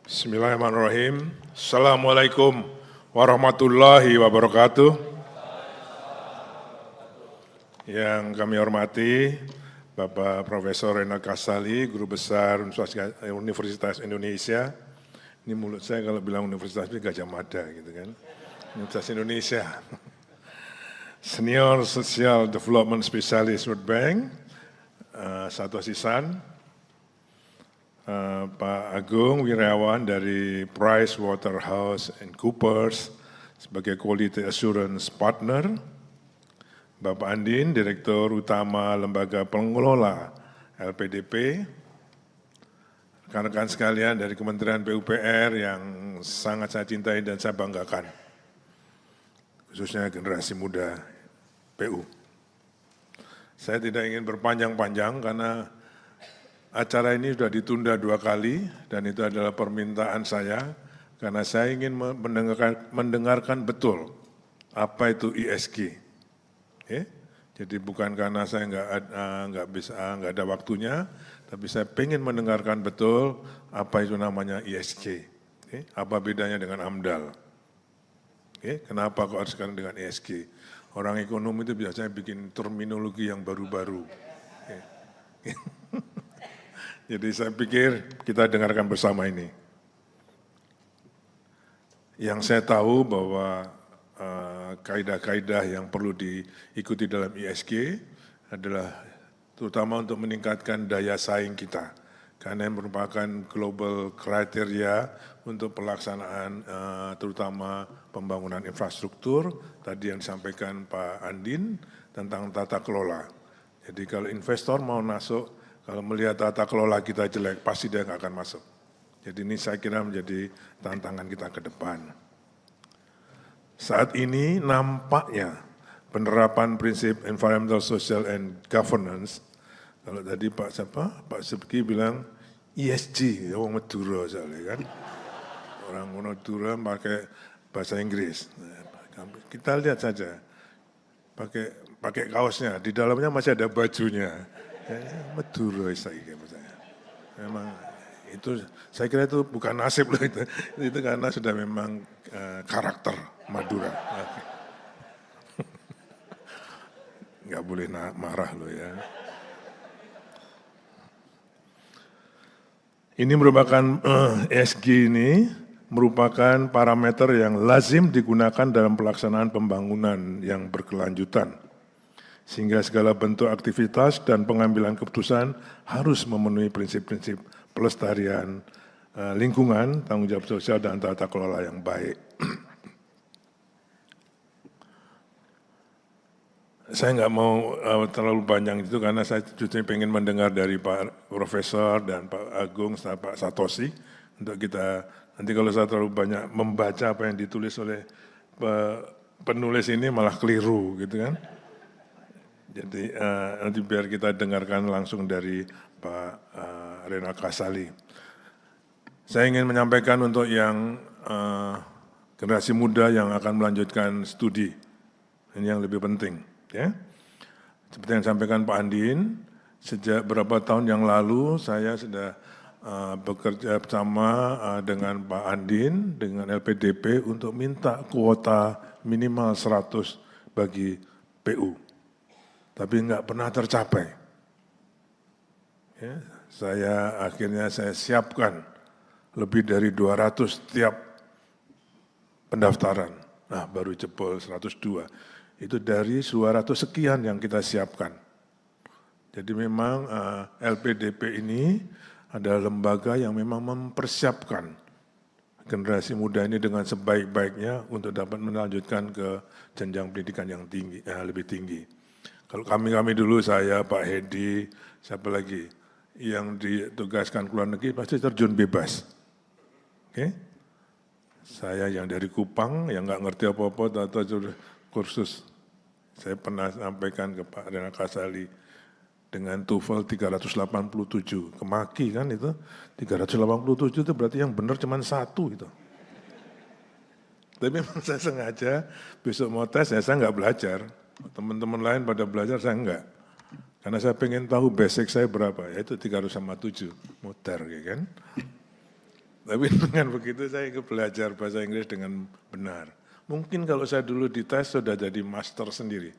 Bismillahirrahmanirrahim. Assalamualaikum warahmatullahi wabarakatuh. Yang kami hormati Bapak Profesor Renald Kasali, Guru Besar Universitas Indonesia. Ini mulut saya kalau bilang Universitas ini Gajah Mada gitu kan. Universitas Indonesia. Senior Social Development Specialist World Bank, Satoshi San. Pak Agung Wirawan dari PricewaterhouseCoopers sebagai Quality Assurance Partner, Bapak Andin, Direktur Utama Lembaga Pengelola LPDP, rekan-rekan sekalian dari Kementerian PUPR yang sangat saya cintai dan saya banggakan, khususnya generasi muda PU. Saya tidak ingin berpanjang-panjang karena acara ini sudah ditunda 2 kali dan itu adalah permintaan saya karena saya ingin mendengarkan betul apa itu ESG. Okay? Jadi bukan karena saya nggak ada waktunya, tapi saya ingin mendengarkan betul apa itu namanya ESG. Okay? Apa bedanya dengan AMDAL? Okay? Kenapa kok harus sekarang dengan ESG? Orang ekonomi itu biasanya bikin terminologi yang baru-baru. Okay? Jadi saya pikir kita dengarkan bersama ini. Yang saya tahu bahwa kaidah-kaidah yang perlu diikuti dalam ESG adalah terutama untuk meningkatkan daya saing kita. Karena yang merupakan global kriteria untuk pelaksanaan terutama pembangunan infrastruktur, tadi yang disampaikan Pak Andin tentang tata kelola. Jadi kalau investor mau masuk, kalau melihat tata kelola kita jelek, pasti dia nggak akan masuk. Jadi ini saya kira menjadi tantangan kita ke depan. Saat ini nampaknya penerapan prinsip environmental, social, and governance, kalau tadi Pak Subki bilang ESG, orang Madura soalnya kan. Orang Madura pakai bahasa Inggris. Kita lihat saja, pakai kaosnya, di dalamnya masih ada bajunya. Madura saya memang itu saya kira itu bukan nasib loh itu karena sudah memang karakter Madura. Nggak boleh marah loh ya. Ini merupakan ESG ini merupakan parameter yang lazim digunakan dalam pelaksanaan pembangunan yang berkelanjutan. Sehingga segala bentuk aktivitas dan pengambilan keputusan harus memenuhi prinsip-prinsip pelestarian lingkungan, tanggung jawab sosial, dan tata kelola yang baik. Saya nggak mau terlalu panjang itu karena saya justru ingin mendengar dari Pak Profesor dan Pak Agung, Pak Satoshi, untuk kita, nanti kalau saya terlalu banyak membaca apa yang ditulis oleh penulis ini malah keliru gitu kan. Jadi nanti biar kita dengarkan langsung dari Pak Renald Kasali. Saya ingin menyampaikan untuk yang generasi muda yang akan melanjutkan studi, ini yang lebih penting. Ya. Seperti yang disampaikan Pak Andin, sejak beberapa tahun yang lalu saya sudah bekerja bersama dengan Pak Andin, dengan LPDP untuk minta kuota minimal 100 bagi PU. Tapi enggak pernah tercapai. Ya, akhirnya saya siapkan lebih dari 200 tiap pendaftaran. Nah, baru jebol 102. Itu dari 200 sekian yang kita siapkan. Jadi memang LPDP ini adalah lembaga yang memang mempersiapkan generasi muda ini dengan sebaik-baiknya untuk dapat melanjutkan ke jenjang pendidikan yang tinggi, lebih tinggi. Kalau kami dulu, saya, Pak Hedi, siapa lagi, yang ditugaskan ke luar negeri pasti terjun bebas. Oke? Saya yang dari Kupang, yang nggak ngerti apa-apa, atau kursus. Saya pernah sampaikan ke Pak Renald Kasali, dengan TOEFL 387, kemaki kan itu, 387 itu berarti yang benar cuma 1 itu. Tapi memang saya sengaja, besok mau tes, saya nggak belajar. Teman-teman lain pada belajar, saya enggak. Karena saya pengen tahu basic saya berapa, yaitu 307, muter, ya kan. Tapi dengan begitu saya belajar bahasa Inggris dengan benar. Mungkin kalau saya dulu dites sudah jadi master sendiri.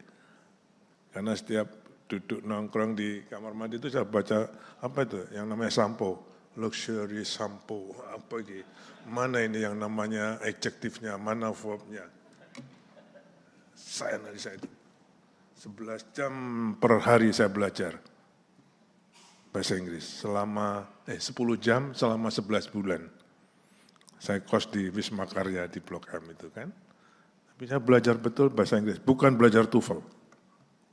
Karena setiap duduk nongkrong di kamar mandi itu saya baca apa itu yang namanya sampo, luxury sampo, apa gitu. Mana ini yang namanya adjektifnya, mana verbnya. Saya analisa itu. 11 jam per hari saya belajar bahasa Inggris selama 10 jam selama 11 bulan. Saya kos di Wisma Karya di Blok M itu kan. Tapi saya belajar betul bahasa Inggris, bukan belajar TOEFL,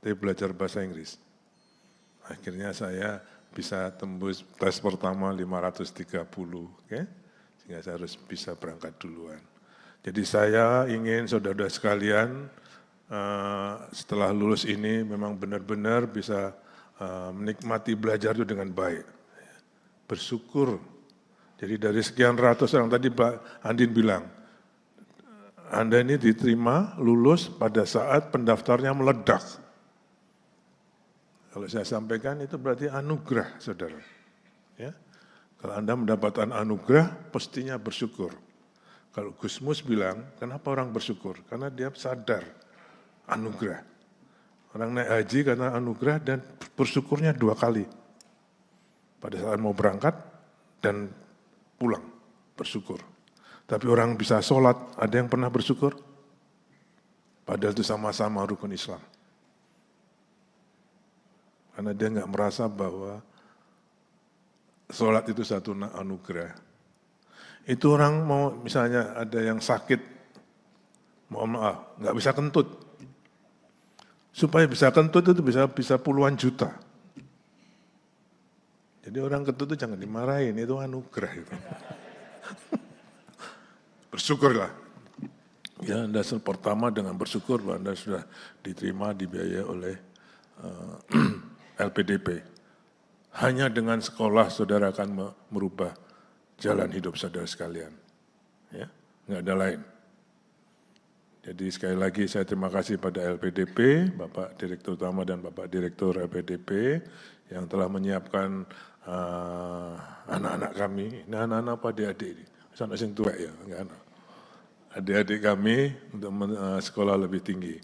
tapi belajar bahasa Inggris. Akhirnya saya bisa tembus tes pertama 530, okay? Sehingga saya harus bisa berangkat duluan. Jadi saya ingin saudara-saudara sekalian setelah lulus ini memang benar-benar bisa menikmati belajar itu dengan baik. Bersyukur. Jadi dari sekian ratus orang tadi Pak Andin bilang, Anda ini diterima, lulus pada saat pendaftarnya meledak. Kalau saya sampaikan itu berarti anugerah, saudara. Ya. Kalau Anda mendapatkan anugerah, pastinya bersyukur. Kalau Gusmus bilang, kenapa orang bersyukur? Karena dia sadar anugerah. Orang naik haji karena anugerah dan bersyukurnya 2 kali. Pada saat mau berangkat dan pulang, bersyukur. Tapi orang bisa sholat, ada yang pernah bersyukur? Padahal itu sama-sama rukun Islam. Karena dia nggak merasa bahwa sholat itu satu anugerah. Itu orang mau misalnya ada yang sakit, mohon maaf, nggak bisa kentut. Supaya bisa kentut itu bisa puluhan juta. Jadi orang kentut itu jangan dimarahin, itu anugerah itu. Bersyukurlah. Ya, Anda pertama dengan bersyukur bahwa Anda sudah diterima, dibiayai oleh LPDP. Hanya dengan sekolah saudara akan merubah jalan hidup saudara sekalian. Ya, nggak ada lain. Jadi sekali lagi saya terima kasih pada LPDP, Bapak Direktur Utama dan Bapak Direktur LPDP yang telah menyiapkan anak-anak kami. Ini anak-anak apa adik-adik ini? Sampai sing tua ya, enggak anak. Adik-adik kami untuk sekolah lebih tinggi.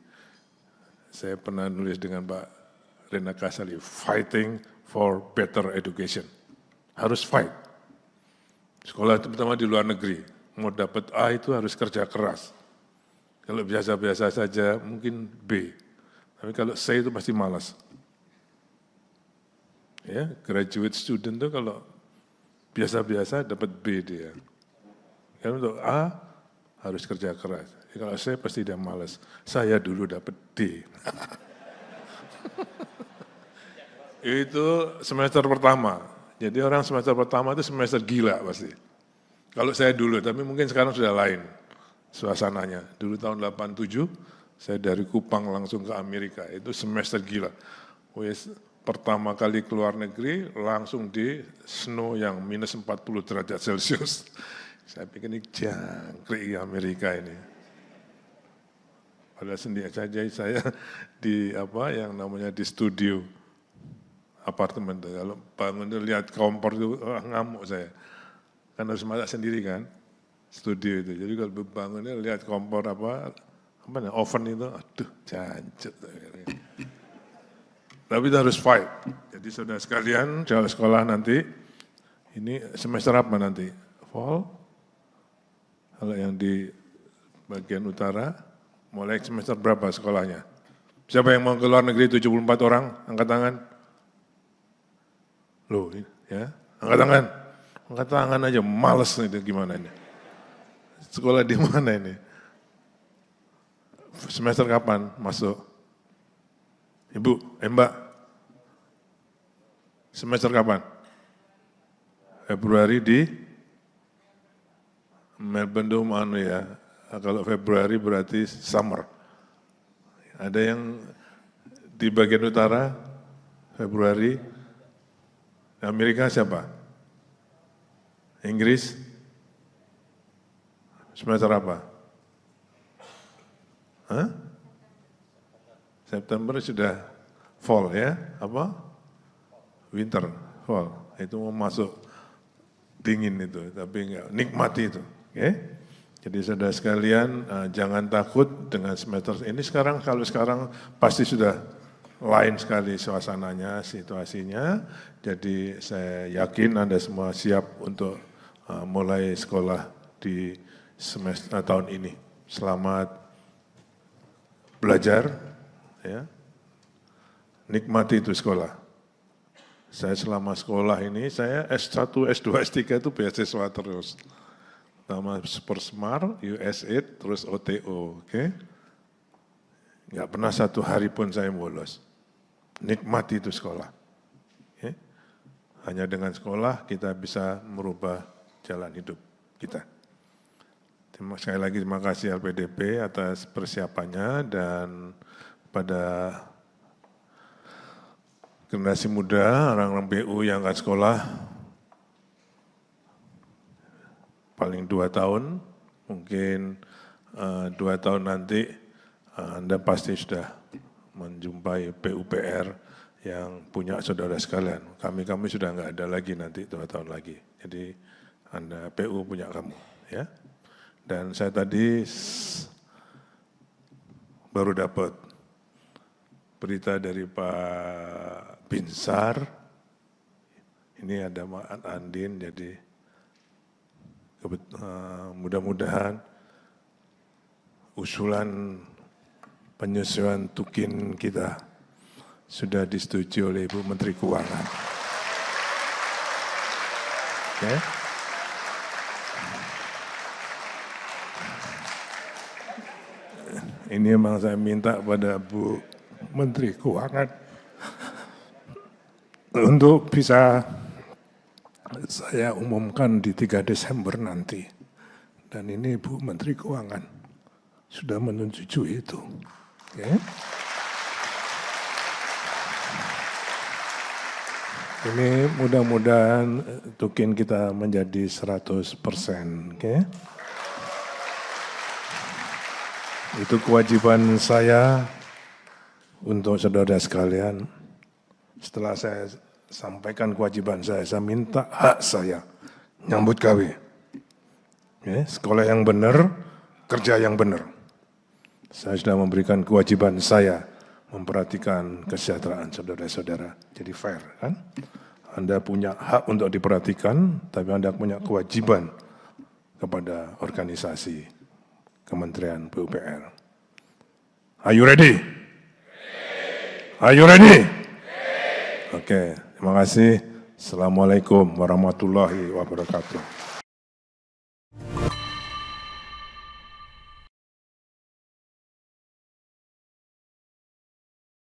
Saya pernah nulis dengan Pak Rena Kasali, fighting for better education. Harus fight. Sekolah terutama di luar negeri, mau dapat A itu harus kerja keras. Kalau biasa-biasa saja mungkin B, tapi kalau C itu pasti malas. Ya, graduate student itu kalau biasa-biasa dapat B dia. Kalau untuk A harus kerja keras. Kalau C pasti dia malas. Saya dulu dapat D. Itu semester pertama. Jadi orang semester pertama itu semester gila pasti. Kalau saya dulu, tapi mungkin sekarang sudah lain suasananya. Dulu tahun 87, saya dari Kupang langsung ke Amerika, itu semester gila. Pertama kali keluar negeri, langsung di snow yang minus 40 derajat Celcius. Saya pikir ini jangkrik Amerika ini. Padahal sendiri saja saya di yang namanya di studio apartemen. Kalau bangun itu lihat kompor itu ngamuk saya. Kan harus masak sendiri kan. Studio itu. Jadi kalau bangunnya lihat kompor oven itu, aduh jancet. Tapi kita harus fight. Jadi saudara sekalian, jalan sekolah nanti, ini semester apa nanti? Fall. Kalau yang di bagian utara, mulai semester berapa sekolahnya? Siapa yang mau ke luar negeri 74 orang? Angkat tangan. Loh, ya, angkat tangan. Angkat tangan aja, males itu gimana ini. Sekolah di mana ini? Semester kapan masuk? Ibu, Mbak. Semester kapan? Februari di Melbourne Dome ya. Kalau Februari berarti summer. Ada yang di bagian utara Februari. Amerika siapa? Inggris? Semester apa? Hah? September sudah fall ya? Apa? Winter, fall. Itu mau masuk dingin itu, tapi enggak, nikmati itu. Okay? Jadi saudara sekalian, jangan takut dengan semester ini. Kalau sekarang pasti sudah lain sekali suasananya, situasinya. Jadi saya yakin Anda semua siap untuk mulai sekolah di semester tahun ini. Selamat belajar, ya. Nikmati itu sekolah. Saya selama sekolah ini, saya S1, S2, S3 itu beasiswa terus. Nama Supersmart, USAID, terus OTO, oke? Nggak pernah satu hari pun saya bolos. Nikmati itu sekolah. Okay? Hanya dengan sekolah kita bisa merubah jalan hidup kita. Sekali lagi terima kasih LPDP atas persiapannya dan pada generasi muda, orang-orang BU yang akan sekolah, paling 2 tahun, mungkin 2 tahun nanti Anda pasti sudah menjumpai PUPR yang punya saudara sekalian. Kami sudah nggak ada lagi nanti 2 tahun lagi. Jadi Anda PU punya kamu, ya. Dan saya tadi baru dapat berita dari Pak Binsar. Ini ada Mak Andin, jadi mudah-mudahan usulan penyesuaian tukin kita sudah disetujui oleh Ibu Menteri Keuangan. Okay. Ini memang saya minta pada Bu Menteri Keuangan untuk bisa saya umumkan di 3 Desember nanti. Dan ini Bu Menteri Keuangan sudah menyetujui itu. Okay. Ini mudah-mudahan tukin kita menjadi 100%. Okay. Itu kewajiban saya untuk saudara sekalian. Setelah saya sampaikan kewajiban saya minta hak saya, nyambut gawe. Ya, sekolah yang benar, kerja yang benar. Saya sudah memberikan kewajiban saya memperhatikan kesejahteraan saudara-saudara. Jadi fair, kan? Anda punya hak untuk diperhatikan, tapi Anda punya kewajiban kepada organisasi Kementerian PUPR. Are you ready? Are you ready? Oke, terima kasih. Assalamualaikum warahmatullahi wabarakatuh.